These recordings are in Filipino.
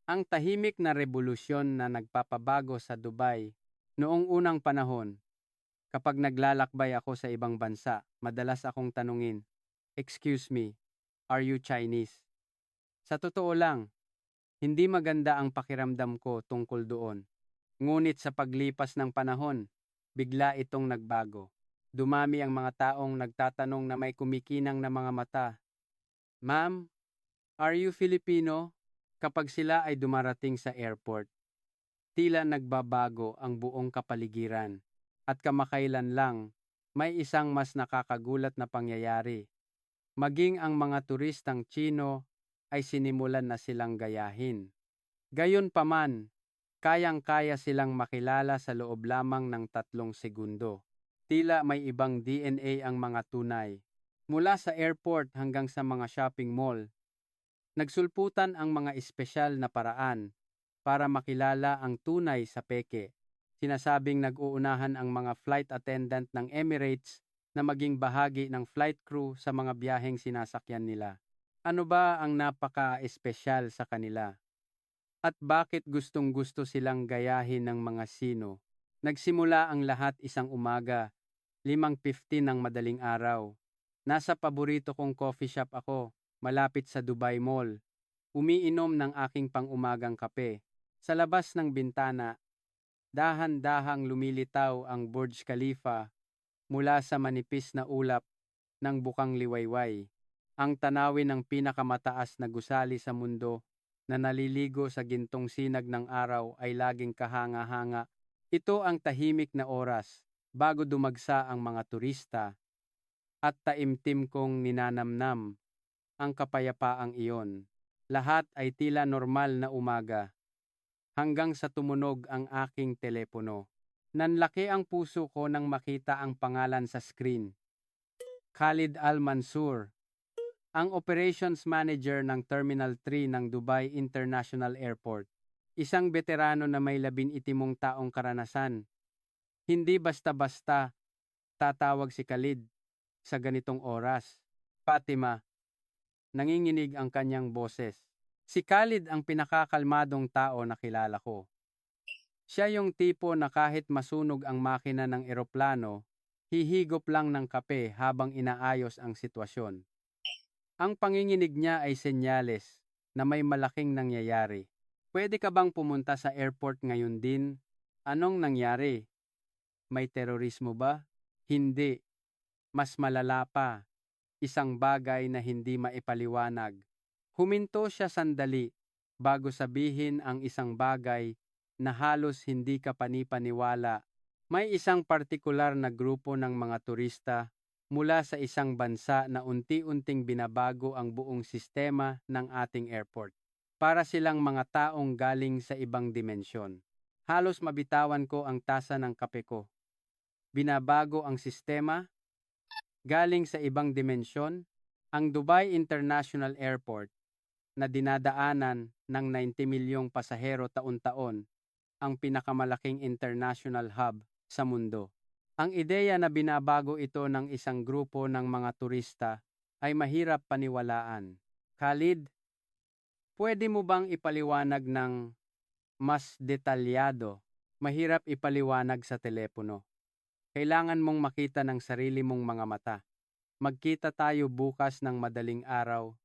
Ang tahimik na revolusyon na nagpapabago sa Dubai noong unang panahon, kapag naglalakbay ako sa ibang bansa, madalas akong tanungin, "Excuse me, are you Chinese?" Sa totoo lang, hindi maganda ang pakiramdam ko tungkol doon. Ngunit sa paglipas ng panahon, bigla itong nagbago. Dumami ang mga taong nagtatanong na may kumikinang na mga mata, "Ma'am, are you Filipino?" Kapag sila ay dumarating sa airport, tila nagbabago ang buong kapaligiran. At kamakailan lang, may isang mas nakakagulat na pangyayari. Maging ang mga turistang Tsino ay sinimulan na silang gayahin. Gayunpaman, kayang-kaya silang makilala sa loob lamang ng 3 segundo. Tila may ibang DNA ang mga tunay. Mula sa airport hanggang sa mga shopping mall, nagsulputan ang mga espesyal na paraan para makilala ang tunay sa peke. Sinasabing nag-uunahan ang mga flight attendant ng Emirates na maging bahagi ng flight crew sa mga biyaheng sinasakyan nila. Ano ba ang napaka-espesyal sa kanila? At bakit gustong-gusto silang gayahin ng mga sino? Nagsimula ang lahat isang umaga, 5:15 ng madaling araw. Nasa paborito kong coffee shop ako, malapit sa Dubai Mall. Umiinom ng aking pang-umagang kape. Sa labas ng bintana, dahan-dahang lumilitaw ang Burj Khalifa mula sa manipis na ulap ng bukang liwayway. Ang tanawin ng pinakamataas na gusali sa mundo na naliligo sa gintong sinag ng araw ay laging kahanga-hanga. Ito ang tahimik na oras bago dumagsa ang mga turista at taimtim kong ninanamnam ang kapayapaang iyon. Lahat ay tila normal na umaga hanggang sa tumunog ang aking telepono. Nanlaki ang puso ko nang makita ang pangalan sa screen. Khalid Al Mansour, ang operations manager ng Terminal 3 ng Dubai International Airport. Isang veterano na may 17 taong karanasan. Hindi basta-basta tatawag si Khalid sa ganitong oras. Fatima, nanginginig ang kanyang boses. Si Khalid ang pinakakalmadong tao na kilala ko. Siya yung tipo na kahit masunog ang makina ng eroplano, hihigop lang ng kape habang inaayos ang sitwasyon. Ang panginginig niya ay senyales na may malaking nangyayari. Pwede ka bang pumunta sa airport ngayon din? Anong nangyari? May terorismo ba? Hindi. Mas malala pa. Isang bagay na hindi maipaliwanag. Huminto siya sandali bago sabihin ang isang bagay na halos hindi ka panipaniwala. May isang partikular na grupo ng mga turista mula sa isang bansa na unti-unting binabago ang buong sistema ng ating airport. Para silang mga taong galing sa ibang dimensyon. Halos mabitawan ko ang tasa ng kape ko. Binabago ang sistema, galing sa ibang dimensyon, ang Dubai International Airport na dinadaanan ng 90 milyong pasahero taon-taon, ang pinakamalaking international hub sa mundo. Ang ideya na binabago ito ng isang grupo ng mga turista ay mahirap paniwalaan. Khalid, pwede mo bang ipaliwanag ng mas detalyado? Mahirap ipaliwanag sa telepono. Kailangan mong makita ng sarili mong mga mata. Magkita tayo bukas ng madaling araw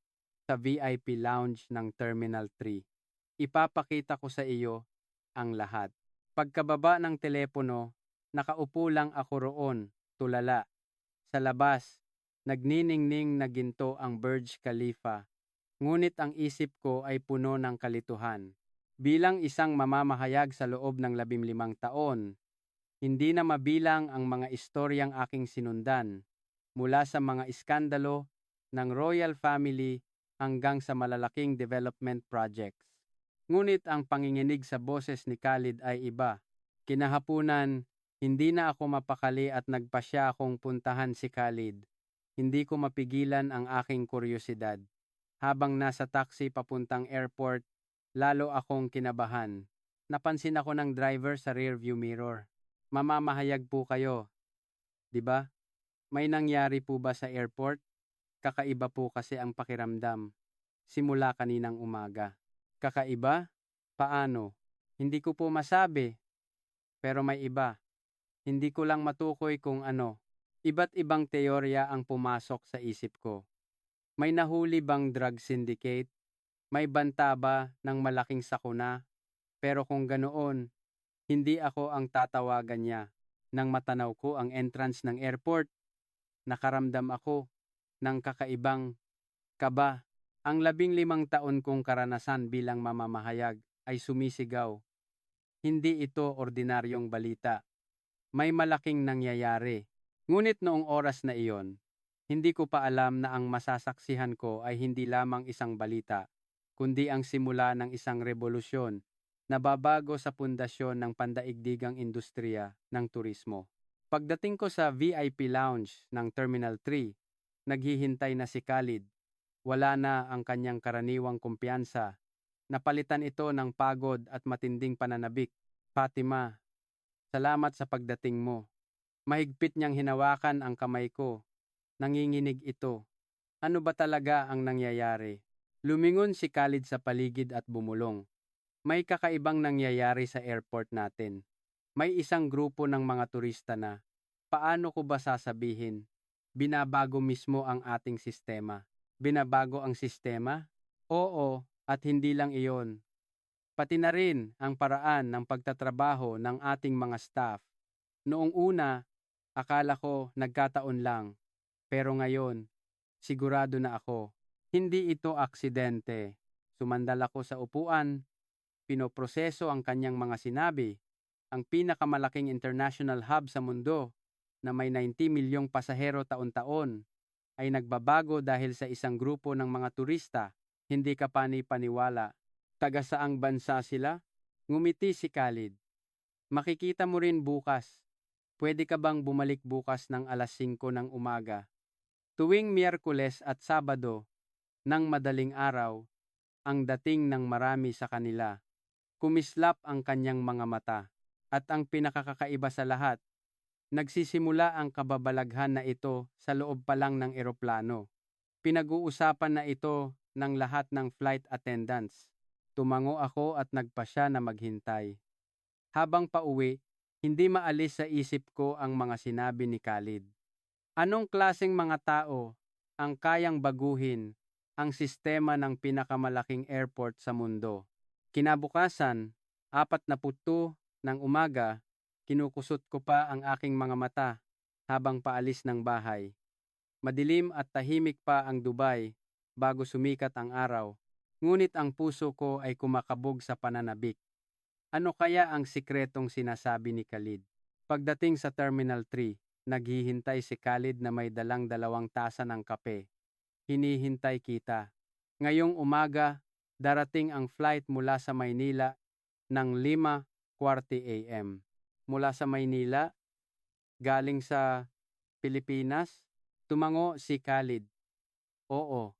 sa VIP lounge ng Terminal 3. Ipapakita ko sa iyo ang lahat. Pagkababa ng telepono, nakaupo lang ako roon, tulala. Sa labas, nagniningning na ginto ang Burj Khalifa. Ngunit ang isip ko ay puno ng kalituhan. Bilang isang mamamahayag sa loob ng 15 taon, hindi na mabilang ang mga istoryang aking sinundan, mula sa mga iskandalo ng royal family hanggang sa malalaking development projects. Ngunit ang panginginig sa boses ni Khalid ay iba. Kinahapunan, hindi na ako mapakali at nagpasya akong puntahan si Khalid. Hindi ko mapigilan ang aking kuryosidad. Habang nasa taxi papuntang airport, lalo akong kinabahan. Napansin ako ng driver sa rearview mirror. Mamamahayag po kayo, di ba? May nangyari po ba sa airport? Kakaiba po kasi ang pakiramdam. Simula kaninang umaga. Kakaiba? Paano? Hindi ko po masabi, pero may iba. Hindi ko lang matukoy kung ano. Iba't ibang teorya ang pumasok sa isip ko. May nahuli bang drug syndicate? May banta ba ng malaking sakuna? Pero kung ganoon, hindi ako ang tatawagan niya. Nang matanaw ko ang entrance ng airport, nakaramdam ako ng kakaibang kaba. Ang 15 taon kong karanasan bilang mamamahayag ay sumisigaw. Hindi ito ordinaryong balita. May malaking nangyayari. Ngunit noong oras na iyon, hindi ko pa alam na ang masasaksihan ko ay hindi lamang isang balita, kundi ang simula ng isang revolusyon na babago sa pundasyon ng pandaigdigang industriya ng turismo. Pagdating ko sa VIP lounge ng Terminal 3, naghihintay na si Khalid. Wala na ang kanyang karaniwang kumpiyansa. Napalitan ito ng pagod at matinding pananabik. Fatima, salamat sa pagdating mo. Mahigpit niyang hinawakan ang kamay ko. Nanginginig ito. Ano ba talaga ang nangyayari? Lumingon si Khalid sa paligid at bumulong. May kakaibang nangyayari sa airport natin. May isang grupo ng mga turista na, paano ko ba sasabihin? Binabago mismo ang ating sistema. Binabago ang sistema? Oo, at hindi lang iyon. Pati na rin ang paraan ng pagtatrabaho ng ating mga staff. Noong una, akala ko nagkataon lang. Pero ngayon, sigurado na ako. Hindi ito aksidente. Sumandal ako sa upuan, pinoproseso ang kanyang mga sinabi. Ang pinakamalaking international hub sa mundo na may 90 milyong pasahero taon-taon ay nagbabago dahil sa isang grupo ng mga turista. Hindi ka pani-paniwala. Taga saang bansa sila? Ngumiti si Khalid. Makikita mo rin bukas. Pwede ka bang bumalik bukas ng alas 5 ng umaga? Tuwing Miyerkules at Sabado ng madaling araw, ang dating ng marami sa kanila. Kumislap ang kanyang mga mata. At ang pinakakakaiba sa lahat, nagsisimula ang kababalaghan na ito sa loob pa lang ng eroplano. Pinag-uusapan na ito ng lahat ng flight attendants. Tumango ako at nagpasya na maghintay. Habang pauwi, hindi maalis sa isip ko ang mga sinabi ni Khalid. Anong klaseng mga tao ang kayang baguhin ang sistema ng pinakamalaking airport sa mundo? Kinabukasan, 4:00 ng umaga, kinukusot ko pa ang aking mga mata habang paalis ng bahay. Madilim at tahimik pa ang Dubai bago sumikat ang araw, ngunit ang puso ko ay kumakabog sa pananabik. Ano kaya ang sikretong sinasabi ni Khalid? Pagdating sa Terminal 3, naghihintay si Khalid na may dalang 2 tasa ng kape. Hinihintay kita. Ngayong umaga, darating ang flight mula sa Maynila ng 5:40 a.m. Mula sa Maynila, galing sa Pilipinas, tumango si Khalid. Oo,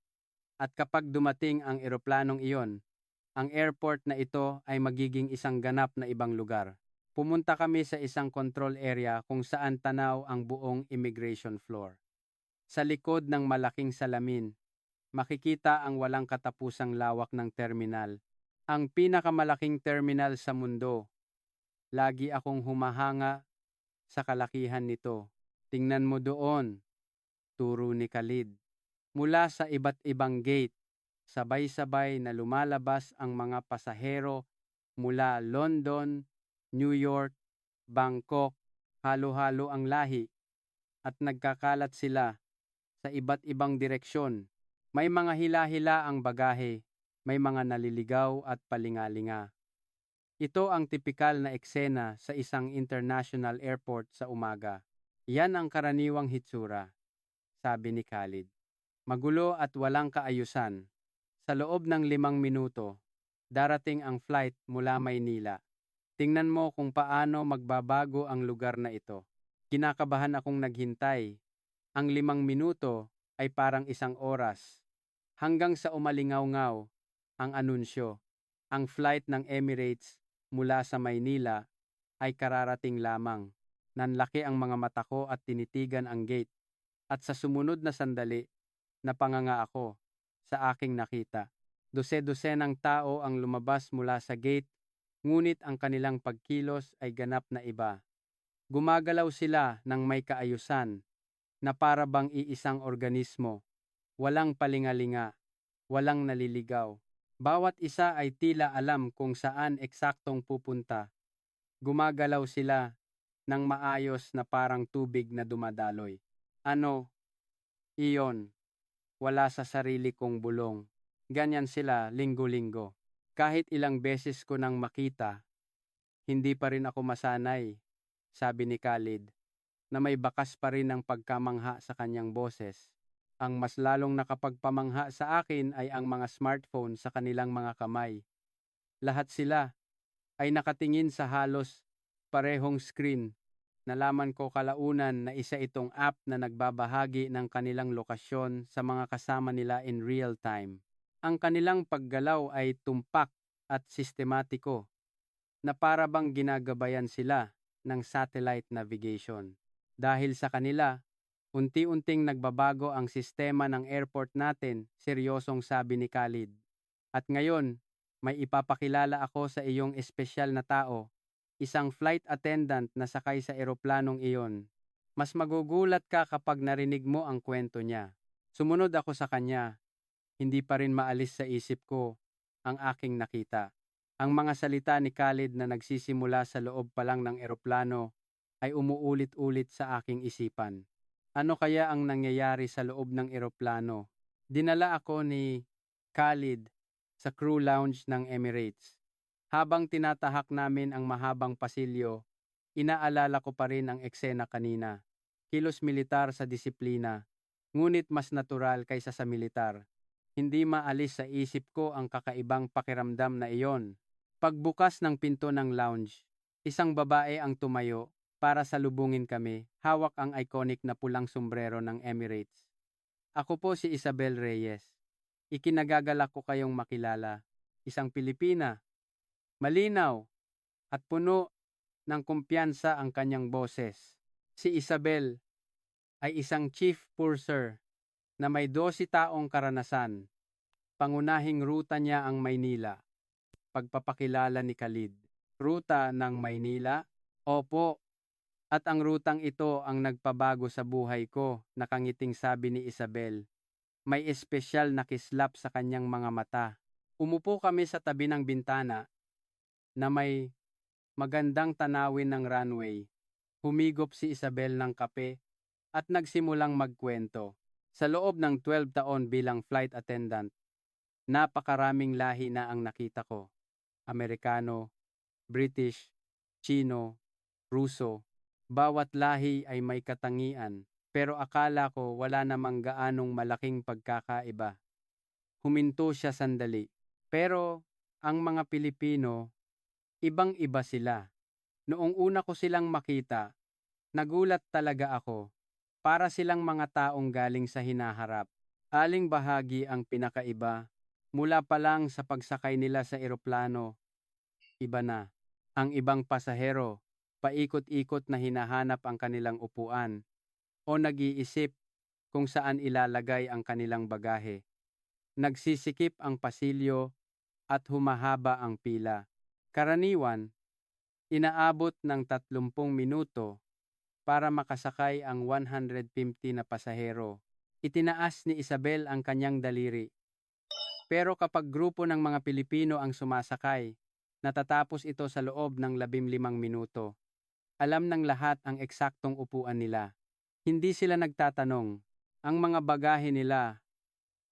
at kapag dumating ang eroplanong iyon, ang airport na ito ay magiging isang ganap na ibang lugar. Pumunta kami sa isang control area kung saan tanaw ang buong immigration floor. Sa likod ng malaking salamin, makikita ang walang katapusang lawak ng terminal. Ang pinakamalaking terminal sa mundo. Lagi akong humahanga sa kalakihan nito. Tingnan mo doon, turo ni Khalid. Mula sa iba't ibang gate, sabay-sabay na lumalabas ang mga pasahero mula London, New York, Bangkok, halo-halo ang lahi at nagkakalat sila sa iba't ibang direksyon. May mga hila-hila ang bagahe, may mga naliligaw at palingalinga. Ito ang tipikal na eksena sa isang international airport sa umaga. Yan ang karaniwang hitsura, sabi ni Khalid. Magulo at walang kaayusan. Sa loob ng 5 minuto, darating ang flight mula Maynila. Tingnan mo kung paano magbabago ang lugar na ito. Kinakabahan akong naghintay. Ang 5 minuto ay parang isang oras. Hanggang sa umalingaw-ngaw ang anunsyo. Ang flight ng Emirates mula sa Maynila ay kararating lamang. Nanlaki ang mga mata ko at tinitigan ang gate. At sa sumunod na sandali, napanganga ako sa aking nakita. Dose-dosenang tao ang lumabas mula sa gate, ngunit ang kanilang pagkilos ay ganap na iba. Gumagalaw sila ng may kaayusan, na para bang iisang organismo, walang palingalinga, walang naliligaw. Bawat isa ay tila alam kung saan eksaktong pupunta. Gumagalaw sila ng maayos na parang tubig na dumadaloy. Ano, iyon, wala sa sarili kong bulong. Ganyan sila linggo-linggo. Kahit ilang beses ko nang makita, hindi pa rin ako masanay, sabi ni Khalid, na may bakas pa rin ang pagkamangha sa kanyang boses. Ang mas lalong nakapagpamangha sa akin ay ang mga smartphone sa kanilang mga kamay. Lahat sila ay nakatingin sa halos parehong screen. Nalaman ko kalaunan na isa itong app na nagbabahagi ng kanilang lokasyon sa mga kasama nila in real time. Ang kanilang paggalaw ay tumpak at sistematiko, na para bang ginagabayan sila ng satellite navigation. Dahil sa kanila, unti-unting nagbabago ang sistema ng airport natin, seryosong sabi ni Khalid. At ngayon, may ipapakilala ako sa iyong espesyal na tao, isang flight attendant na sakay sa eroplanong iyon. Mas magugulat ka kapag narinig mo ang kwento niya. Sumunod ako sa kanya. Hindi pa rin maalis sa isip ko ang aking nakita. Ang mga salita ni Khalid na nagsisimula sa loob pa lang ng eroplano ay umuulit-ulit sa aking isipan. Ano kaya ang nangyayari sa loob ng eroplano? Dinala ako ni Khalid sa crew lounge ng Emirates. Habang tinatahak namin ang mahabang pasilyo, inaalala ko pa rin ang eksena kanina. Kilos militar sa disiplina, ngunit mas natural kaysa sa militar. Hindi maalis sa isip ko ang kakaibang pakiramdam na iyon. Pagbukas ng pinto ng lounge, isang babae ang tumayo para salubungin kami, hawak ang iconic na pulang sombrero ng Emirates. Ako po si Isabel Reyes. Ikinagagalak ko kayong makilala. Isang Pilipina, malinaw at puno ng kumpiyansa ang kanyang boses. Si Isabel ay isang chief purser na may 12 taong karanasan. Pangunahing ruta niya ang Maynila. Pagpapakilala ni Khalid. Ruta ng Maynila? Opo. At ang rutang ito ang nagpabago sa buhay ko, nakangiting sabi ni Isabel. May espesyal na kislap sa kanyang mga mata. Umupo kami sa tabi ng bintana na may magandang tanawin ng runway. Humigop si Isabel ng kape at nagsimulang magkwento. Sa loob ng 12 taon bilang flight attendant, napakaraming lahi na ang nakita ko. Amerikano, British, Chino, Ruso. Bawat lahi ay may katangian, pero akala ko wala namang gaanong malaking pagkakaiba. Huminto siya sandali. Pero ang mga Pilipino, ibang-iba sila. Noong una ko silang makita, nagulat talaga ako. Para silang mga taong galing sa hinaharap. Aling bahagi ang pinakaiba. Mula pa lang sa pagsakay nila sa eroplano, iba na. Ang ibang pasahero, paikot-ikot na hinahanap ang kanilang upuan o nag-iisip kung saan ilalagay ang kanilang bagahe. Nagsisikip ang pasilyo at humahaba ang pila. Karaniwan, inaabot ng 30 minuto para makasakay ang 150 na pasahero. Itinaas ni Isabel ang kanyang daliri. Pero kapag grupo ng mga Pilipino ang sumasakay, natatapos ito sa loob ng 15 minuto. Alam ng lahat ang eksaktong upuan nila. Hindi sila nagtatanong. Ang mga bagahe nila,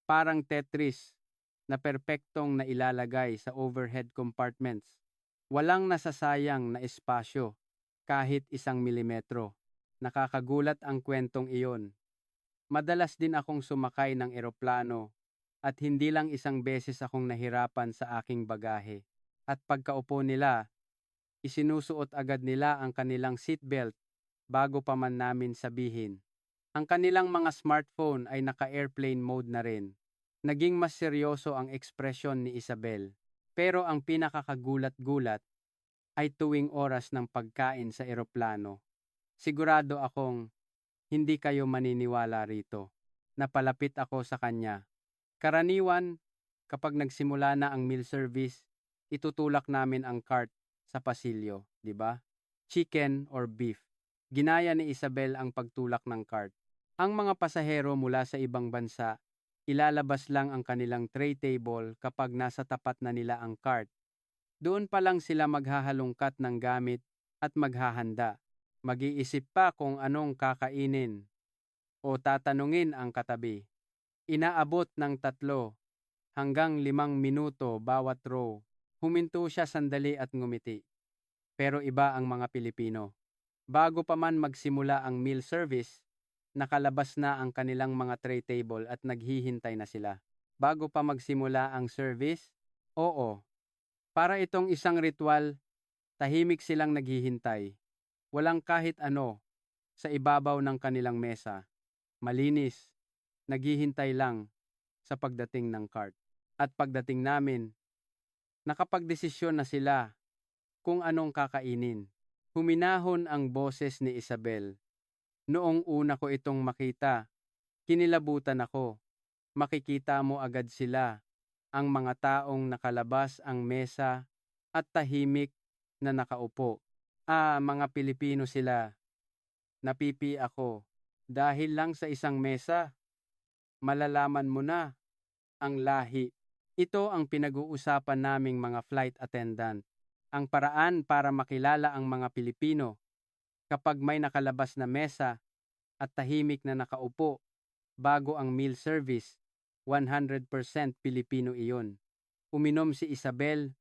parang Tetris, na perpektong nailalagay sa overhead compartments. Walang nasasayang na espasyo, kahit 1 milimetro. Nakakagulat ang kwentong iyon. Madalas din akong sumakay ng eroplano at hindi lang isang beses akong nahirapan sa aking bagahe. At pagkaupo nila, isinusuot agad nila ang kanilang seatbelt bago pa man namin sabihin. Ang kanilang mga smartphone ay naka-airplane mode na rin. Naging mas seryoso ang ekspresyon ni Isabel. Pero ang pinakakagulat-gulat ay tuwing oras ng pagkain sa eroplano. Sigurado akong hindi kayo maniniwala rito. Napalapit ako sa kanya. Karaniwan, Kapag nagsimula na ang meal service, itutulak namin ang cart sa pasilyo, di ba? Chicken or beef. Ginaya ni Isabel ang pagtulak ng cart. Ang mga pasahero mula sa ibang bansa, ilalabas lang ang kanilang tray table kapag nasa tapat na nila ang cart. Doon pa lang sila maghahalongkat ng gamit at maghahanda. Mag-iisip pa kung anong kakainin o tatanungin ang katabi. Inaabot ng 3 hanggang 5 minuto bawat row. Huminto siya sandali at ngumiti. Pero iba ang mga Pilipino. Bago pa man magsimula ang meal service, nakalabas na ang kanilang mga tray table at naghihintay na sila. Bago pa magsimula ang service? Oo. Para itong isang ritual, tahimik silang naghihintay. Walang kahit ano sa ibabaw ng kanilang mesa. Malinis, naghihintay lang sa pagdating ng cart. At pagdating namin, nakapagdesisyon na sila kung anong kakainin. Huminahon ang boses ni Isabel. Noong una ko itong makita, kinilabutan ako. Makikita mo agad sila, ang mga taong nakalabas ang mesa at tahimik na nakaupo. Mga Pilipino sila. Napipi ako. Dahil lang sa isang mesa, malalaman mo na ang lahi. Ito ang pinag-uusapan naming mga flight attendant. Ang paraan para makilala ang mga Pilipino kapag may nakalabas na mesa at tahimik na nakaupo bago ang meal service, 100% Pilipino iyon. Uminom si Isabel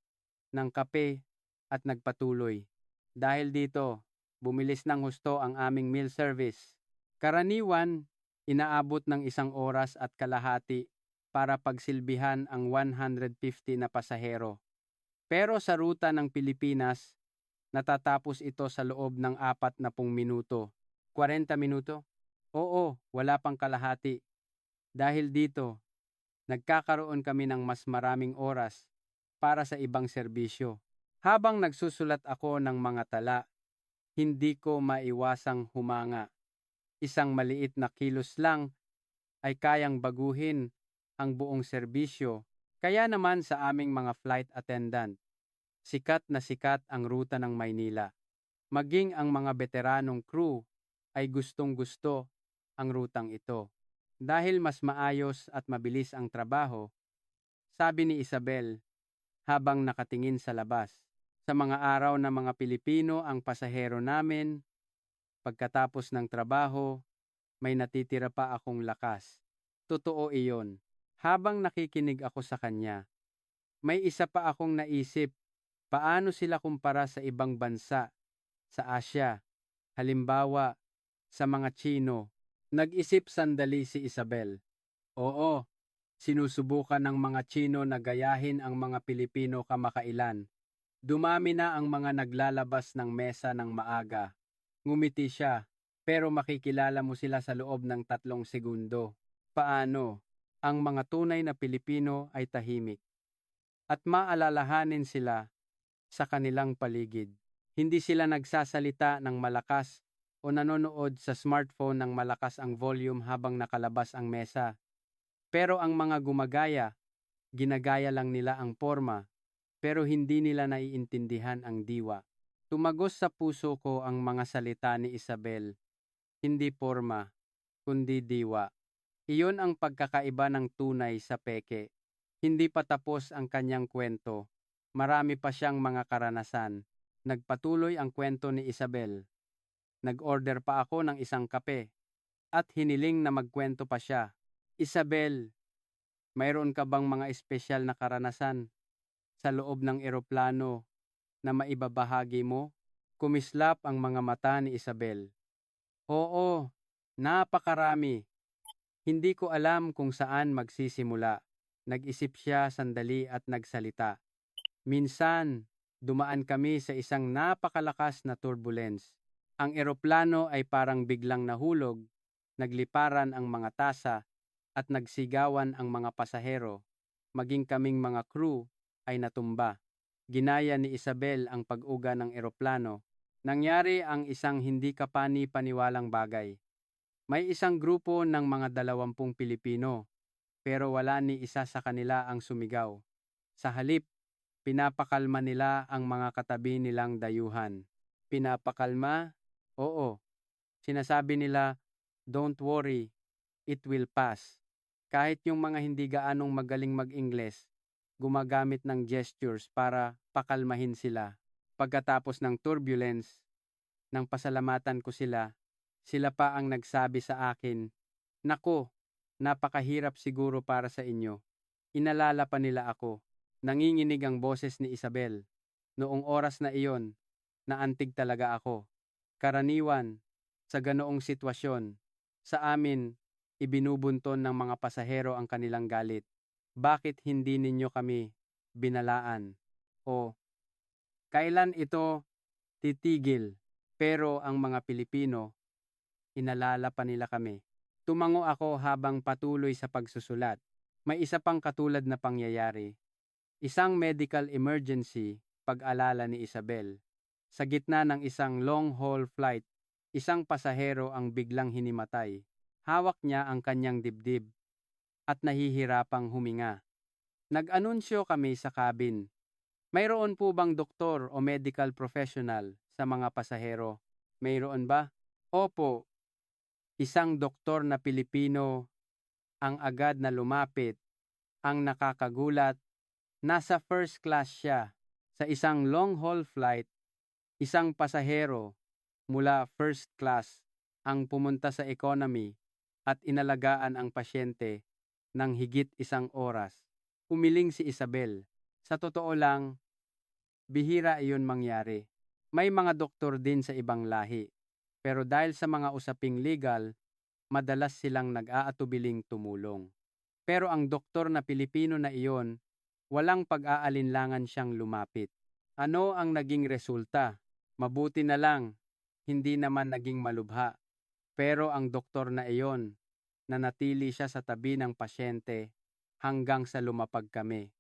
ng kape at nagpatuloy. Dahil dito, bumilis ng husto ang aming meal service. Karaniwan, inaabot ng 1 oras at kalahati para pagsilbihan ang 150 na pasahero. Pero sa ruta ng Pilipinas, natatapos ito sa loob ng 40 minuto. 40 minuto? Oo, wala pang kalahati. Dahil dito, nagkakaroon kami ng mas maraming oras para sa ibang serbisyo. Habang nagsusulat ako ng mga tala, hindi ko maiwasang humanga. Isang maliit na kilos lang ay kayang baguhin ang buong serbisyo. Kaya naman sa aming mga flight attendant, sikat na sikat ang ruta ng Maynila. Maging ang mga veteranong crew ay gustong-gusto ang rutang ito. Dahil mas maayos at mabilis ang trabaho, sabi ni Isabel habang nakatingin sa labas. Sa mga araw na mga Pilipino ang pasahero namin, pagkatapos ng trabaho, may natitira pa akong lakas. Totoo iyon. Habang nakikinig ako sa kanya, may isa pa akong naisip, paano sila kumpara sa ibang bansa, sa Asya, halimbawa, sa mga Tsino. Nag-isip sandali si Isabel. Oo, sinusubukan ng mga Tsino na gayahin ang mga Pilipino kamakailan. Dumami na ang mga naglalabas ng mesa ng maaga. Ngumiti siya, pero makikilala mo sila sa loob ng 3 segundo. Paano? Ang mga tunay na Pilipino ay tahimik. At maalalahanin sila sa kanilang paligid. Hindi sila nagsasalita ng malakas o nanonood sa smartphone ng malakas ang volume habang nakalabas ang mesa. Pero ang mga gumagaya, ginagaya lang nila ang forma, pero hindi nila naiintindihan ang diwa. Tumagos sa puso ko ang mga salita ni Isabel. Hindi forma, kundi diwa. Iyon ang pagkakaiba ng tunay sa peke. Hindi pa tapos ang kanyang kwento. Marami pa siyang mga karanasan. Nagpatuloy ang kwento ni Isabel. Nag-order pa ako ng isang kape at hiniling na magkwento pa siya. Isabel, mayroon ka bang mga espesyal na karanasan sa loob ng eroplano na maibabahagi mo? Kumislap ang mga mata ni Isabel. Oo, napakarami. Hindi ko alam kung saan magsisimula. Nag-isip siya sandali at nagsalita. Minsan, dumaan kami sa isang napakalakas na turbulence. Ang eroplano ay parang biglang nahulog, nagliparan ang mga tasa at nagsigawan ang mga pasahero. Maging kaming mga crew ay natumba. Ginaya ni Isabel ang pag-uga ng eroplano. Nangyari ang isang hindi kapani-paniwalang bagay. May isang grupo ng mga 20 Pilipino pero wala ni isa sa kanila ang sumigaw. Sa halip, pinapakalma nila ang mga katabi nilang dayuhan. Pinapakalma? Oo. Sinasabi nila, "Don't worry, it will pass." Kahit yung mga hindi gaanong magaling mag-Ingles, gumagamit ng gestures para pakalmahin sila. Pagkatapos ng turbulence, nang pasalamatan ko sila, sila pa ang nagsabi sa akin, "Naku, napakahirap siguro para sa inyo." Inalala pa nila ako. Nanginginig ang boses ni Isabel. Noong oras na iyon, naantig talaga ako. Karaniwan, sa ganoong sitwasyon, sa amin, ibinubunton ng mga pasahero ang kanilang galit. Bakit hindi ninyo kami binalaan? O, kailan ito titigil? Pero ang mga Pilipino, inalala pa nila kami. Tumango ako habang patuloy sa pagsusulat. May isa pang katulad na pangyayari. Isang medical emergency, pag-alala ni Isabel. Sa gitna ng isang long-haul flight, isang pasahero ang biglang hinimatay. Hawak niya ang kanyang dibdib at nahihirapang huminga. Nag-anunsyo kami sa cabin. Mayroon po bang doktor o medical professional sa mga pasahero? Mayroon ba? Opo, isang doktor na Pilipino ang agad na lumapit. Ang nakakagulat, nasa first class siya. Sa isang long-haul flight, isang pasahero mula first class ang pumunta sa economy at inalagaan ang pasyente ng higit 1 oras. Umiling si Isabel. Sa totoo lang, bihira iyon mangyari. May mga doktor din sa ibang lahi. Pero dahil sa mga usaping legal, madalas silang nag-aatubiling tumulong. Pero ang doktor na Pilipino na iyon, walang pag-aalinlangan siyang lumapit. Ano ang naging resulta? Mabuti na lang, hindi naman naging malubha. Pero ang doktor na iyon, nanatili siya sa tabi ng pasyente hanggang sa lumapag kami.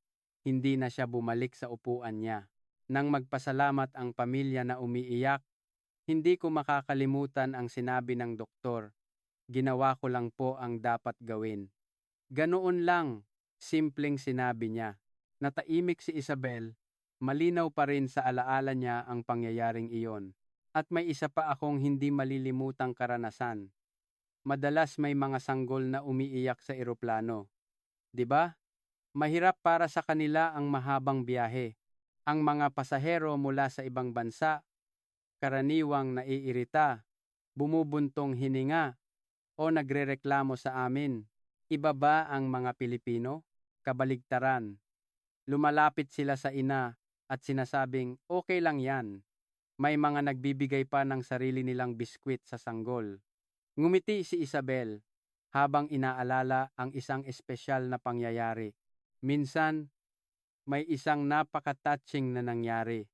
Hindi na siya bumalik sa upuan niya. Nang magpasalamat ang pamilya na umiiyak, hindi ko makakalimutan ang sinabi ng doktor. Ginawa ko lang po ang dapat gawin. Ganoon lang, simpleng sinabi niya. Nataimik si Isabel, malinaw pa rin sa alaala niya ang pangyayaring iyon. At may isa pa akong hindi malilimutang karanasan. Madalas may mga sanggol na umiiyak sa eroplano. 'Di ba? Mahirap para sa kanila ang mahabang biyahe. Ang mga pasahero mula sa ibang bansa, karaniwang naiirita, bumubuntong hininga o nagrereklamo sa amin. Iba ba ang mga Pilipino? Kabaligtaran. Lumalapit sila sa ina at sinasabing, "Okay lang yan." May mga nagbibigay pa ng sarili nilang biskwit sa sanggol. Ngumiti si Isabel habang inaalala ang isang espesyal na pangyayari. Minsan, may isang napaka-touching na nangyari.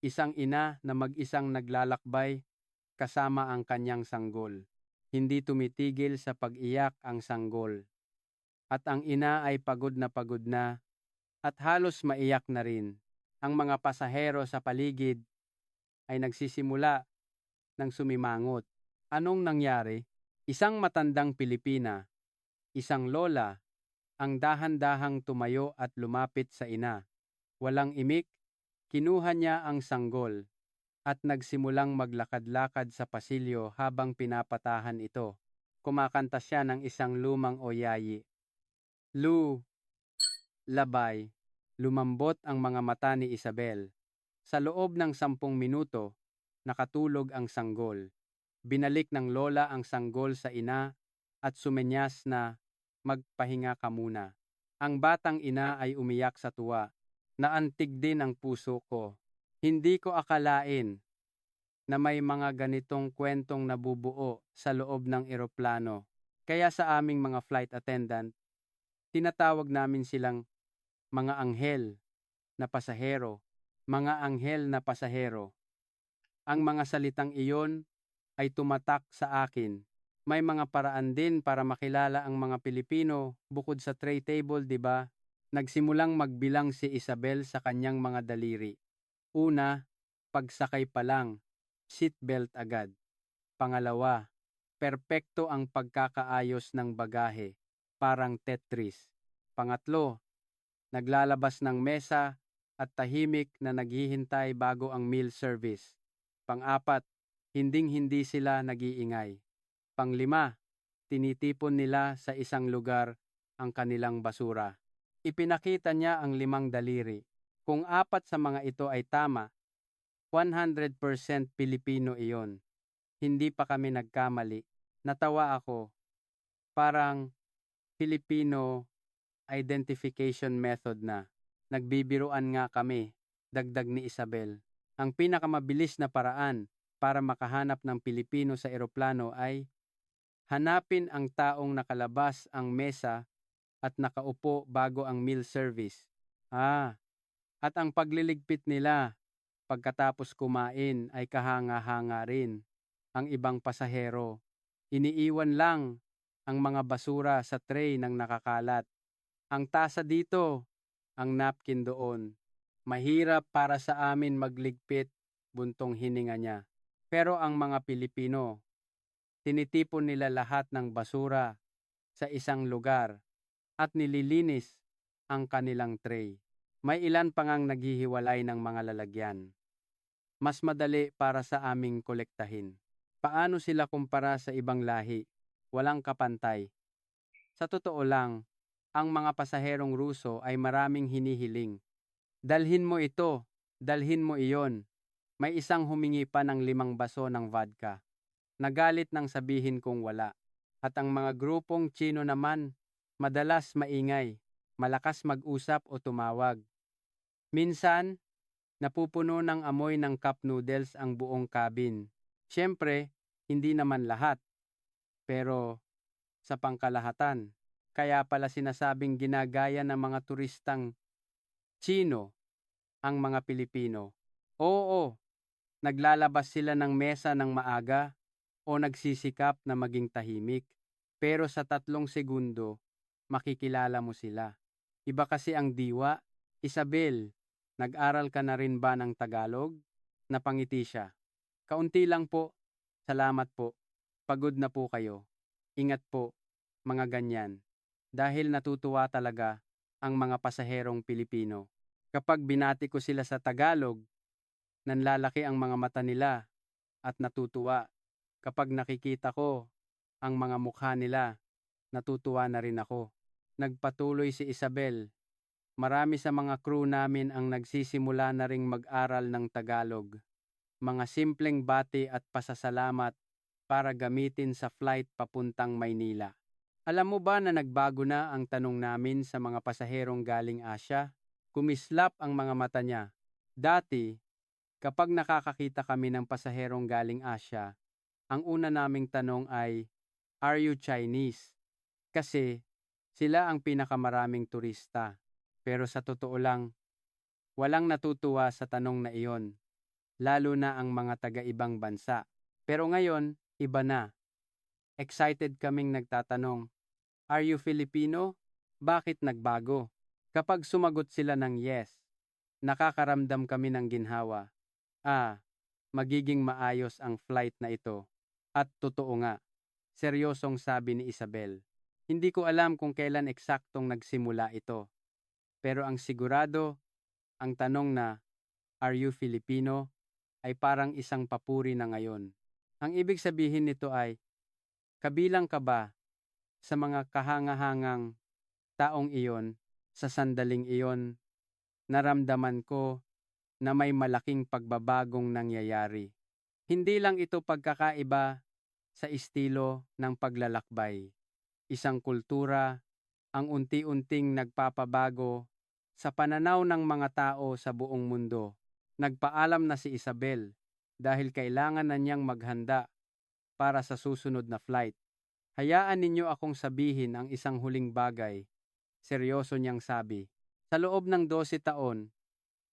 Isang ina na mag-isang naglalakbay kasama ang kanyang sanggol. Hindi tumitigil sa pag-iyak ang sanggol. At ang ina ay pagod na at halos maiyak na rin. Ang mga pasahero sa paligid ay nagsisimula ng sumimangot. Anong nangyari? Isang matandang Pilipina, isang lola, ang dahan-dahang tumayo at lumapit sa ina. Walang imik, kinuha niya ang sanggol at nagsimulang maglakad-lakad sa pasilyo habang pinapatahan ito. Kumakanta siya ng isang lumang oyayi. Lu, labay, lumambot ang mga mata ni Isabel. Sa loob ng 10 minuto, nakatulog ang sanggol. Binalik ng lola ang sanggol sa ina at sumenyas na magpahinga ka muna. Ang batang ina ay umiyak sa tuwa. Naantig din ang puso ko. Hindi ko akalain na may mga ganitong kwentong nabubuo sa loob ng eroplano. Kaya sa aming mga flight attendant, tinatawag namin silang mga anghel na pasahero. Mga anghel na pasahero. Ang mga salitang iyon ay tumatak sa akin. May mga paraan din para makilala ang mga Pilipino bukod sa tray table, di ba? Nagsimulang magbilang si Isabel sa kanyang mga daliri. Una, pagsakay pa lang, seatbelt agad. Pangalawa, perpekto ang pagkakaayos ng bagahe. parang Tetris. Pangatlo, naglalabas ng mesa at tahimik na naghihintay bago ang meal service. Pang-apat, hinding-hindi sila nag-iingay. Panglima, tinitipon nila sa isang lugar ang kanilang basura. Ipinakita niya ang 5 daliri. Kung 4 sa mga ito ay tama, 100% Pilipino iyon. Hindi pa kami nagkamali. Natawa ako. Parang Filipino identification method na. Nagbibiruan nga kami, dagdag ni Isabel. Ang pinakamabilis na paraan para makahanap ng Pilipino sa eroplano ay hanapin ang taong nakalabas ang mesa at nakaupo bago ang meal service. At ang pagliligpit nila pagkatapos kumain ay kahanga-hanga rin. Ang ibang pasahero, iniiwan lang ang mga basura sa tray ng nakakalat. Ang tasa dito, ang napkin doon. Mahirap para sa amin magligpit, buntong hininga niya. Pero ang mga Pilipino, tinitipon nila lahat ng basura sa isang lugar at nililinis ang kanilang tray. May ilan pa ngang naghihiwalay ng mga lalagyan. Mas madali para sa aming kolektahin. Paano sila kumpara sa ibang lahi? Walang kapantay. Sa totoo lang, ang mga pasaherong Ruso ay maraming hinihiling. Dalhin mo ito, dalhin mo iyon. May isang humingi pa ng 5 baso ng vodka. Nagalit nang sabihin kong wala. At ang mga grupong Tsino naman, madalas maingay, malakas mag-usap o tumawag. Minsan, napupuno ng amoy ng cup noodles ang buong cabin. Siyempre, hindi naman lahat. Pero sa pangkalahatan, kaya pala sinasabing ginagaya ng mga turistang Tsino ang mga Pilipino. Oo, naglalabas sila ng mesa ng maaga o nagsisikap na maging tahimik. Pero sa 3 segundo, makikilala mo sila. Iba kasi ang diwa. Isabel, nag-aral ka na rin ba ng Tagalog? Napangiti siya. Kaunti lang po. Salamat po. Pagod na po kayo. Ingat po, mga ganyan. Dahil natutuwa talaga ang mga pasaherong Pilipino. Kapag binati ko sila sa Tagalog, nanlalaki ang mga mata nila at natutuwa. Kapag nakikita ko ang mga mukha nila, natutuwa na rin ako. Nagpatuloy si Isabel. Marami sa mga crew namin ang nagsisimula na ring mag-aral ng Tagalog. Mga simpleng bati at pasasalamat para gamitin sa flight papuntang Maynila. Alam mo ba na nagbago na ang tanong namin sa mga pasaherong galing Asya? Kumislap ang mga mata niya. Dati, kapag nakakakita kami ng pasaherong galing Asya, ang una naming tanong ay, "Are you Chinese?" Kasi sila ang pinakamaraming turista. Pero sa totoo lang, walang natutuwa sa tanong na iyon, lalo na ang mga taga-ibang bansa. Pero ngayon, iba na. Excited kaming nagtatanong, "Are you Filipino?" Bakit nagbago? Kapag sumagot sila ng yes, nakakaramdam kami ng ginhawa. Magiging maayos ang flight na ito. At totoo nga, seryosong sabi ni Isabel. Hindi ko alam kung kailan eksaktong nagsimula ito. Pero ang sigurado, ang tanong na, "Are you Filipino?" ay parang isang papuri na ngayon. Ang ibig sabihin nito ay, kabilang ka ba sa mga kahangahangang taong iyon? Sa sandaling iyon, naramdaman ko na may malaking pagbabagong nangyayari. Hindi lang ito pagkakaiba sa estilo ng paglalakbay. Isang kultura ang unti-unting nagpapabago sa pananaw ng mga tao sa buong mundo. Nagpaalam na si Isabel dahil kailangan na niyang maghanda para sa susunod na flight. "Hayaan ninyo akong sabihin ang isang huling bagay," seryoso niyang sabi. Sa loob ng 12 taon,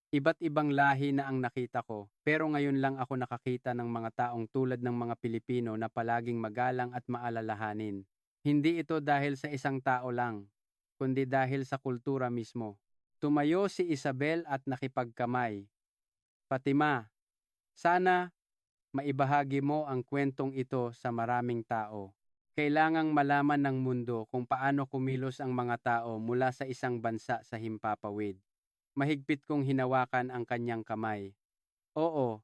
iba't ibang lahi na ang nakita ko, pero ngayon lang ako nakakita ng mga taong tulad ng mga Pilipino na palaging magalang at maalalahanin. Hindi ito dahil sa isang tao lang, kundi dahil sa kultura mismo. Tumayo si Isabel at nakipagkamay. "Fatima, sana maibahagi mo ang kwentong ito sa maraming tao. Kailangang malaman ng mundo kung paano kumilos ang mga tao mula sa isang bansa sa himpapawid. Mahigpit kong hinawakan ang kanyang kamay. Oo,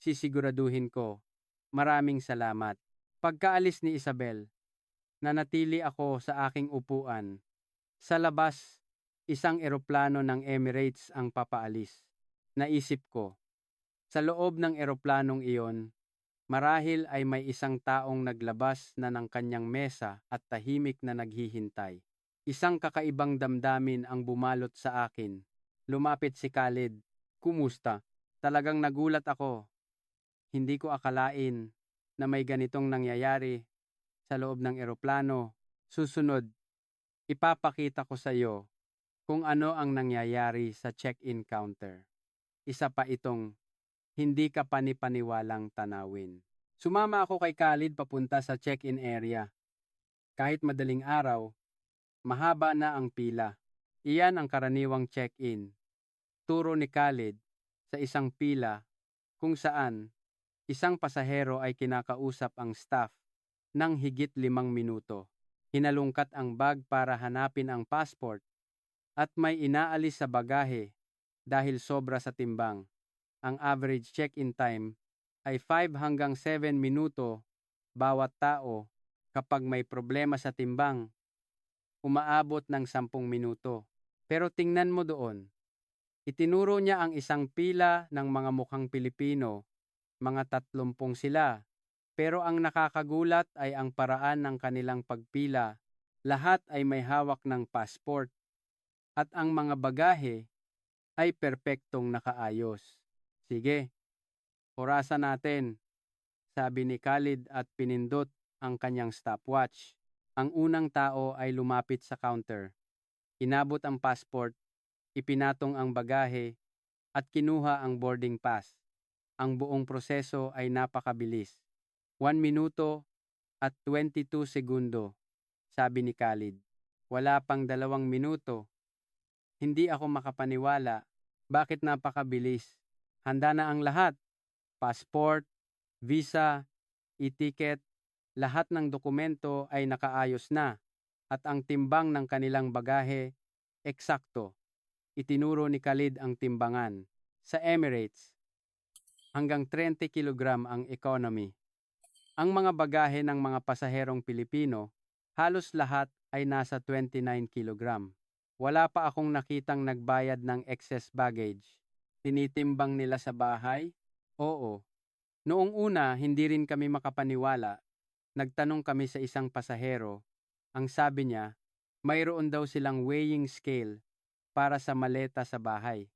sisiguraduhin ko. Maraming salamat. Pagkaalis ni Isabel, nanatili ako sa aking upuan. Sa labas, isang eroplano ng Emirates ang papaalis. Naisip ko, sa loob ng eroplanong iyon, marahil ay may isang taong naglabas na ng kanyang mesa at tahimik na naghihintay. Isang kakaibang damdamin ang bumalot sa akin. Lumapit si Khalid. Kumusta? Talagang nagulat ako. Hindi ko akalain na may ganitong nangyayari sa loob ng eroplano. Susunod, ipapakita ko sa iyo kung ano ang nangyayari sa check-in counter. Isa pa itong hindi ka panipaniwalang tanawin. Sumama ako kay Khalid papunta sa check-in area. Kahit madaling araw, mahaba na ang pila. Iyan ang karaniwang check-in. Turo ni Khalid sa isang pila kung saan isang pasahero ay kinakausap ang staff ng higit 5 minuto. Hinalungkat ang bag para hanapin ang passport at may inaalis sa bagahe dahil sobra sa timbang. Ang average check-in time ay 5 hanggang 7 minuto bawat tao. Kapag may problema sa timbang, umaabot ng 10 minuto. Pero tingnan mo doon, itinuro niya ang isang pila ng mga mukhang Pilipino, mga 30 sila. Pero ang nakakagulat ay ang paraan ng kanilang pagpila. Lahat ay may hawak ng passport at ang mga bagahe ay perpektong nakaayos. Sige, orasan natin, sabi ni Khalid at pinindot ang kanyang stopwatch. Ang unang tao ay lumapit sa counter. Inabot ang passport, ipinatong ang bagahe at kinuha ang boarding pass. Ang buong proseso ay napakabilis. 1 minuto at 22 segundo, sabi ni Khalid. Wala pang 2 minuto. Hindi ako makapaniwala. Bakit napakabilis? Handa na ang lahat. Passport, visa, e-ticket, lahat ng dokumento ay nakaayos na at ang timbang ng kanilang bagahe, eksakto. Itinuro ni Khalid ang timbangan. Sa Emirates, hanggang 30 kilogram ang economy. Ang mga bagahe ng mga pasaherong Pilipino, halos lahat ay nasa 29 kilogram. Wala pa akong nakitang nagbayad ng excess baggage. Tinitimbang nila sa bahay? Oo. Noong una, hindi rin kami makapaniwala. Nagtanong kami sa isang pasahero. Ang sabi niya, mayroon daw silang weighing scale para sa maleta sa bahay.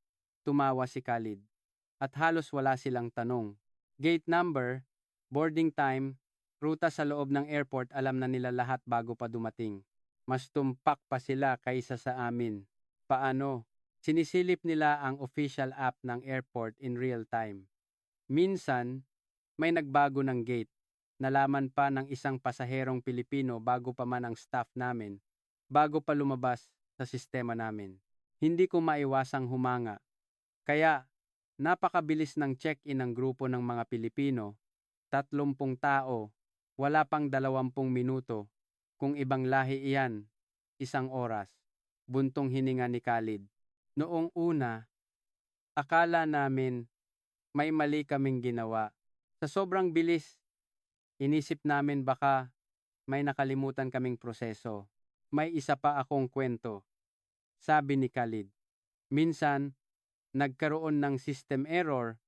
Tumawa si Khalid. At halos wala silang tanong. Gate number, boarding time, ruta sa loob ng airport, alam na nila lahat bago pa dumating. Mas tumpak pa sila kaysa sa amin. Paano? Sinisilip nila ang official app ng airport in real time. Minsan, may nagbago ng gate. Nalaman pa ng isang pasaherong Pilipino bago pa man ang staff namin, bago pa lumabas sa sistema namin. Hindi ko maiwasang humanga. Kaya, napakabilis ng check-in ng grupo ng mga Pilipino. 30 tao, wala pang 20 minuto. Kung ibang lahi iyan, 1 oras. Buntong hininga ni Khalid. Noong una, akala namin may mali kaming ginawa. Sa sobrang bilis, inisip namin baka may nakalimutan kaming proseso. May isa pa akong kwento, sabi ni Khalid. Minsan, nagkaroon ng system error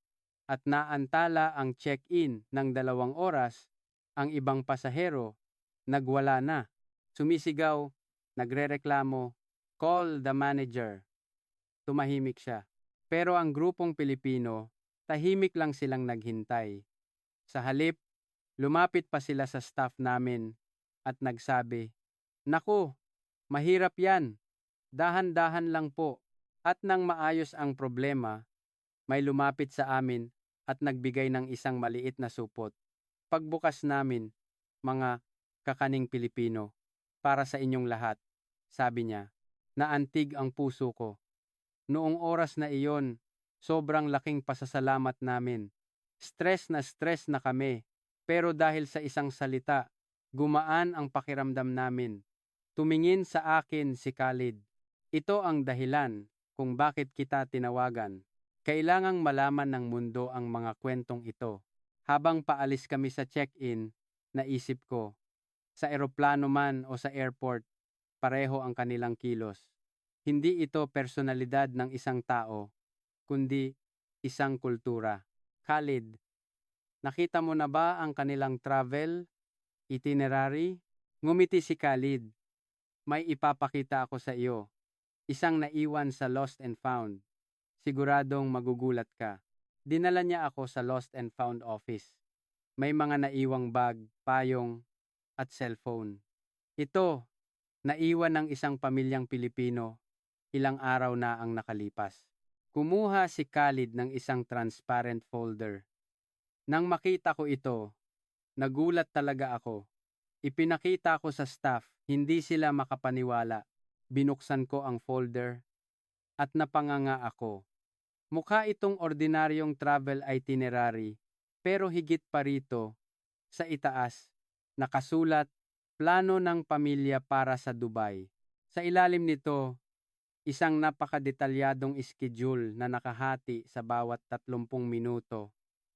at naantala ang check-in ng 2 oras, ang ibang pasahero, nagwala na. Sumisigaw, nagrereklamo, call the manager. Tumahimik siya. Pero ang grupong Pilipino, tahimik lang silang naghintay. Sa halip, lumapit pa sila sa staff namin at nagsabi, "Naku, mahirap yan. Dahan-dahan lang po." At nang maayos ang problema, may lumapit sa amin at nagbigay ng isang maliit na supot. Pagbukas namin, mga kakaning Pilipino, para sa inyong lahat, sabi niya, naantig ang puso ko. Noong oras na iyon, sobrang laking pasasalamat namin. Stress na kami, pero dahil sa isang salita, Gumaan ang pakiramdam namin. Tumingin sa akin si Khalid. Ito ang dahilan kung bakit kita tinawagan. Kailangang malaman ng mundo ang mga kwentong ito. Habang paalis kami sa check-in, naisip ko, sa eroplano man o sa airport, pareho ang kanilang kilos. Hindi ito personalidad ng isang tao, kundi isang kultura. Khalid, nakita mo na ba ang kanilang travel itinerary? Ngumiti si Khalid. May ipapakita ako sa iyo. Isang naiwan sa Lost and Found. Siguradong magugulat ka. Dinala niya ako sa Lost and Found office. May mga naiwang bag, payong, at cellphone. Ito, naiwan ng isang pamilyang Pilipino. Ilang araw na ang nakalipas. Kumuha si Khalid ng isang transparent folder. Nang makita ko ito, nagulat talaga ako. Ipinakita ko sa staff, hindi sila makapaniwala. Binuksan ko ang folder at napanganga ako. Mukha itong ordinaryong travel itinerary, pero higit pa rito, sa itaas, nakasulat, plano ng pamilya para sa Dubai. Sa ilalim nito, isang napakadetalyadong schedule na nakahati sa bawat 30 minuto,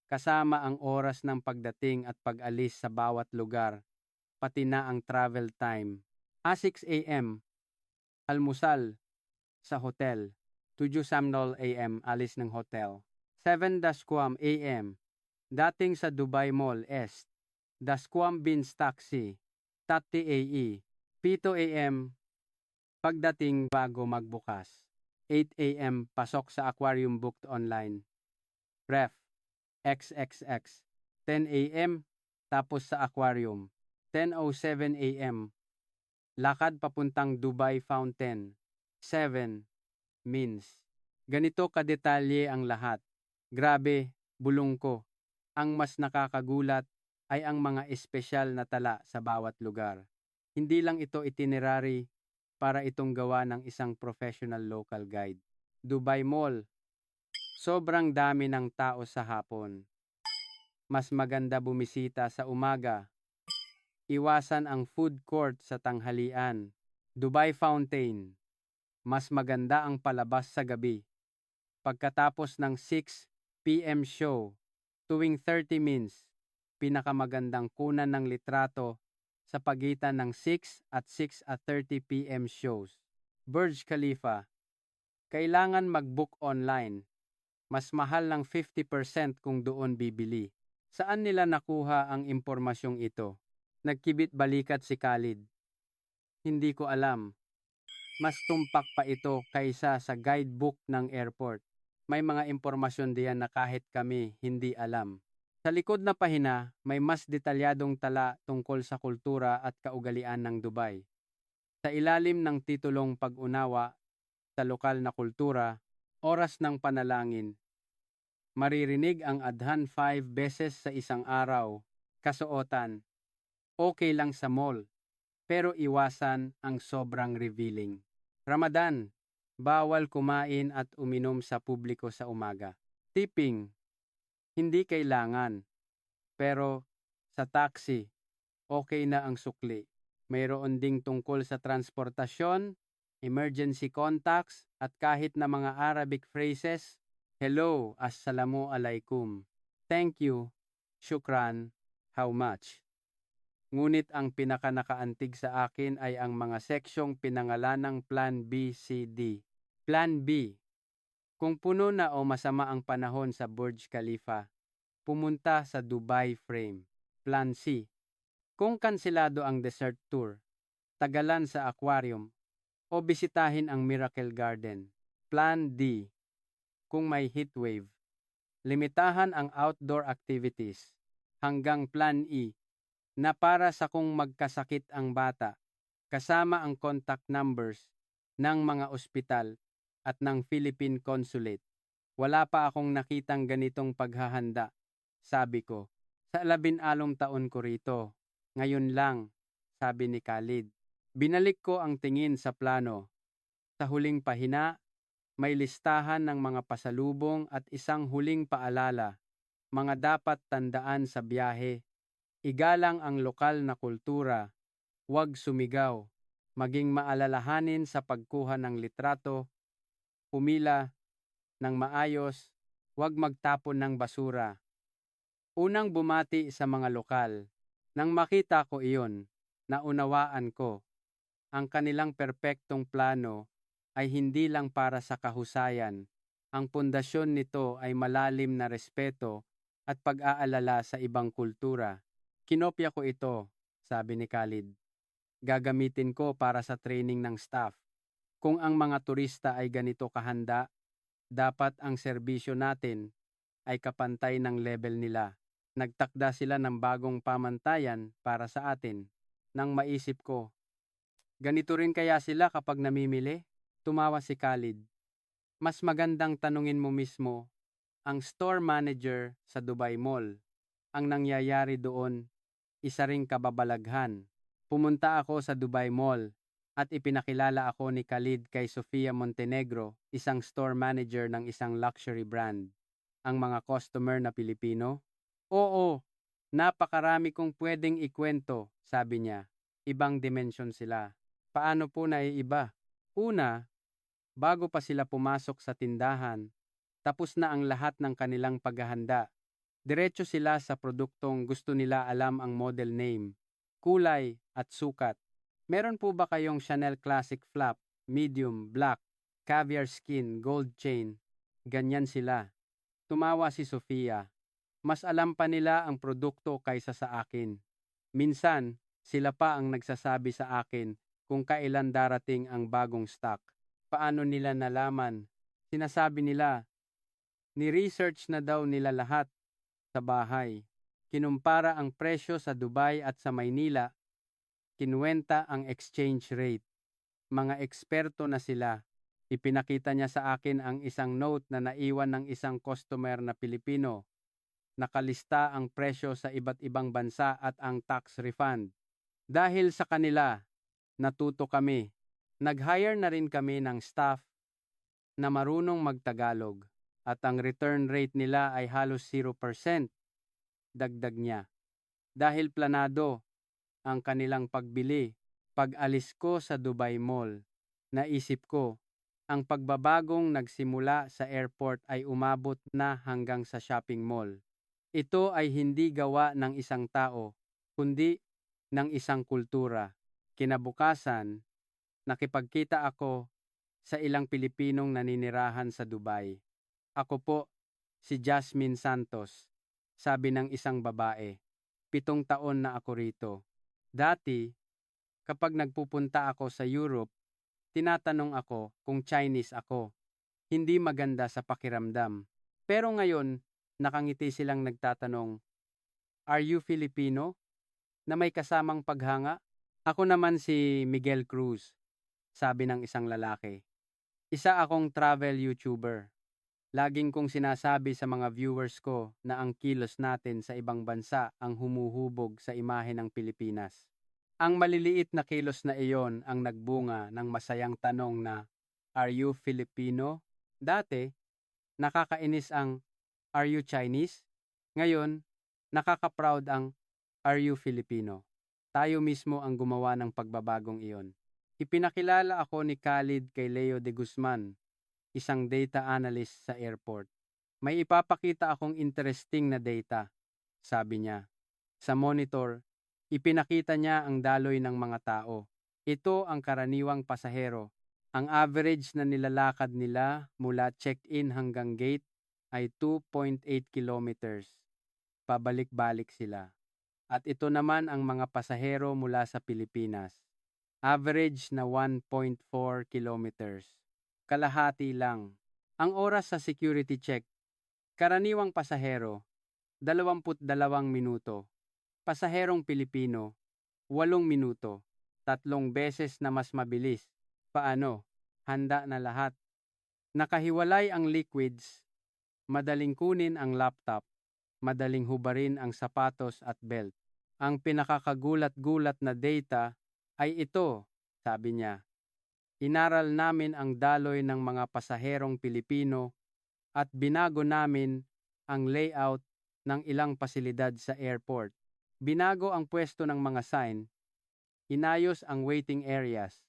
kasama ang oras ng pagdating at pag-alis sa bawat lugar, pati na ang travel time. 6 a.m. Almusal sa hotel. 7 a.m. alis ng hotel. 7:00 a.m. dating sa Dubai Mall Est. Bin taxi. Tati AE. 7 a.m. pagdating bago magbukas. 8 a.m. pasok sa aquarium booked online. Ref. XXX. 10 a.m. tapos sa aquarium. 10:07 a.m. lakad papuntang Dubai Fountain. 7 means. Ganito kadetalye ang lahat. Grabe, bulong ko. Ang mas nakakagulat ay ang mga espesyal na tala sa bawat lugar. Hindi lang ito itinerary para itong gawa ng isang professional local guide. Dubai Mall. Sobrang dami ng tao sa hapon. Mas maganda bumisita sa umaga. Iwasan ang food court sa tanghalian. Dubai Fountain. Mas maganda ang palabas sa gabi. Pagkatapos ng 6 p.m. show, tuwing 30 mins, pinakamagandang kunan ng litrato sa pagitan ng 6 at 6:30 p.m. shows. Burj Khalifa. Kailangan mag-book online. Mas mahal ng 50% kung doon bibili. Saan nila nakuha ang impormasyong ito? Nagkibit balikat si Khalid. Hindi ko alam. Mas tumpak pa ito kaysa sa guidebook ng airport. May mga impormasyon diyan na kahit kami hindi alam. Sa likod na pahina, may mas detalyadong tala tungkol sa kultura at kaugalian ng Dubai. Sa ilalim ng titulong Pag-unawa sa lokal na kultura, Oras ng panalangin. Maririnig ang adhan 5 beses sa isang araw. Kasuotan. Okay lang sa mall, pero iwasan ang sobrang revealing. Ramadan. Bawal kumain at uminom sa publiko sa umaga. Tipping. Hindi kailangan. Pero sa taxi, okay na ang sukli. Mayroon ding tungkol sa transportasyon, emergency contacts, at kahit na mga Arabic phrases. Hello, assalamu alaikum. Thank you, shukran, how much. Ngunit ang pinakanakaantig sa akin ay ang mga seksyong pinangalanang Plan B, C, D. Plan B. Kung puno na o masama ang panahon sa Burj Khalifa, pumunta sa Dubai Frame. Plan C. Kung kanselado ang dessert tour, tagalan sa aquarium, o bisitahin ang Miracle Garden. Plan D. Kung may heatwave, limitahan ang outdoor activities. Hanggang Plan E, na para sa kung magkasakit ang bata, kasama ang contact numbers ng mga ospital at ng Philippine Consulate. Wala pa akong nakitang ganitong paghahanda, sabi ko. Sa 16 taon ko rito, ngayon lang, sabi ni Khalid. Binalik ko ang tingin sa plano. Sa huling pahina, may listahan ng mga pasalubong at isang huling paalala, mga dapat tandaan sa biyahe. Igalang ang lokal na kultura, huwag sumigaw, maging maalalahanin sa pagkuha ng litrato, pumila ng maayos, huwag magtapon ng basura. Unang bumati sa mga lokal. Nang makita ko iyon, naunawaan ko, ang kanilang perpektong plano ay hindi lang para sa kahusayan. Ang pundasyon nito ay malalim na respeto at pag-aalala sa ibang kultura. Kinopya ko ito, sabi ni Khalid. Gagamitin ko para sa training ng staff. Kung ang mga turista ay ganito kahanda, dapat ang serbisyo natin ay kapantay ng level nila. Nagtakda sila ng bagong pamantayan para sa atin. Nang maisip ko, ganito rin kaya sila kapag namimili? Tumawa si Khalid. Mas magandang tanungin mo mismo ang store manager sa Dubai Mall. Ang nangyayari doon, isa ring kababalaghan. Pumunta ako sa Dubai Mall at ipinakilala ako ni Khalid kay Sofia Montenegro, isang store manager ng isang luxury brand. Ang mga customer na Pilipino? Oo, napakarami kong pwedeng ikwento, sabi niya. Ibang dimensyon sila. Paano po naiiba? Una, bago pa sila pumasok sa tindahan, tapos na ang lahat ng kanilang paghahanda. Diretso sila sa produktong gusto nila, alam ang model name, kulay at sukat. Meron po ba kayong Chanel Classic Flap, medium, black, caviar skin, gold chain? Ganyan sila. Tumawa si Sofia. Mas alam pa nila ang produkto kaysa sa akin. Minsan, sila pa ang nagsasabi sa akin kung kailan darating ang bagong stock. Paano nila nalaman? Sinasabi nila, ni-research na daw nila lahat sa bahay. Kinumpara ang presyo sa Dubai at sa Maynila. Kinuwenta ang exchange rate. Mga eksperto na sila. Ipinakita niya sa akin ang isang note na naiwan ng isang customer na Pilipino. Nakalista ang presyo sa iba't ibang bansa at ang tax refund. Dahil sa kanila, natuto kami. Nag-hire na rin kami ng staff na marunong magtagalog at ang return rate nila ay halos 0%, dagdag niya. Dahil planado ang kanilang pagbili, pag-alis ko sa Dubai Mall, naisip ko, ang pagbabagong nagsimula sa airport ay umabot na hanggang sa shopping mall. Ito ay hindi gawa ng isang tao, kundi ng isang kultura. Kinabukasan, nakipagkita ako sa ilang Pilipinong naninirahan sa Dubai. Ako po, si Jasmine Santos, sabi ng isang babae. 7 taon na ako rito. Dati, kapag nagpupunta ako sa Europe, tinatanong ako kung Chinese ako. Hindi maganda sa pakiramdam. Pero ngayon, nakangiti silang nagtatanong, "Are you Filipino?" na may kasamang paghanga. Ako naman si Miguel Cruz, sabi ng isang lalaki. Isa akong travel YouTuber. Laging kong sinasabi sa mga viewers ko na ang kilos natin sa ibang bansa ang humuhubog sa imahe ng Pilipinas. Ang maliliit na kilos na iyon ang nagbunga ng masayang tanong na, "Are you Filipino?" Dati, nakakainis ang, "Are you Chinese?" Ngayon, nakaka-proud ang, "Are you Filipino?" Tayo mismo ang gumawa ng pagbabagong iyon. Ipinakilala ako ni Khalid kay Leo de Guzman, isang data analyst sa airport. May ipapakita akong interesting na data, sabi niya. Sa monitor, ipinakita niya ang daloy ng mga tao. Ito ang karaniwang pasahero. Ang average na nilalakad nila mula check-in hanggang gate ay 2.8 kilometers. Pabalik-balik sila. At ito naman ang mga pasahero mula sa Pilipinas. Average na 1.4 kilometers. Kalahati lang. Ang oras sa security check, karaniwang pasahero, 22 minuto. Pasaherong Pilipino, 8 minuto. 3 beses na mas mabilis. Paano? Handa na lahat. Nakahiwalay ang liquids, madaling kunin ang laptop, madaling hubarin ang sapatos at belt. Ang pinakakagulat-gulat na data ay ito, sabi niya. Inaral namin ang daloy ng mga pasaherong Pilipino at binago namin ang layout ng ilang pasilidad sa airport. Binago ang pwesto ng mga sign, inayos ang waiting areas.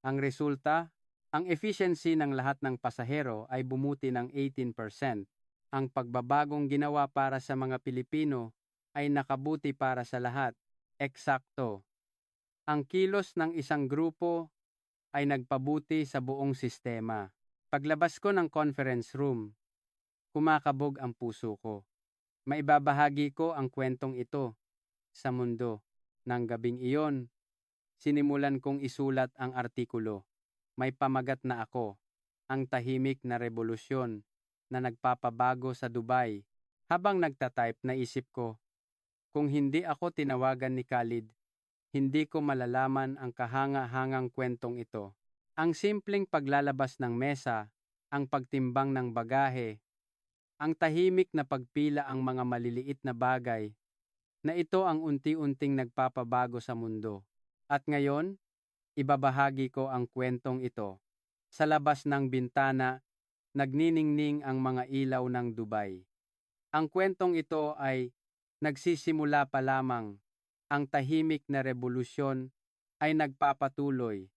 Ang resulta, ang efficiency ng lahat ng pasahero ay bumuti ng 18%. Ang pagbabagong ginawa para sa mga Pilipino ay nakabuti para sa lahat. Eksakto. Ang kilos ng isang grupo ay nagpabuti sa buong sistema. Paglabas ko ng conference room, kumakabog ang puso ko. Maibabahagi ko ang kwentong ito sa mundo. Nang gabing iyon, sinimulan kong isulat ang artikulo. May pamagat na ako, ang tahimik na revolusyon na nagpapabago sa Dubai. Habang nagtatype, naisip ko, kung hindi ako tinawagan ni Khalid, hindi ko malalaman ang kahanga-hangang kwentong ito. Ang simpleng paglalabas ng mesa, ang pagtimbang ng bagahe, ang tahimik na pagpila ang mga maliliit na bagay, na ito ang unti-unting nagpapabago sa mundo. At ngayon, ibabahagi ko ang kwentong ito. Sa labas ng bintana, nagniningning ang mga ilaw ng Dubai. Ang kwentong ito ay nagsisimula pa lamang. Ang tahimik na revolusyon ay nagpapatuloy.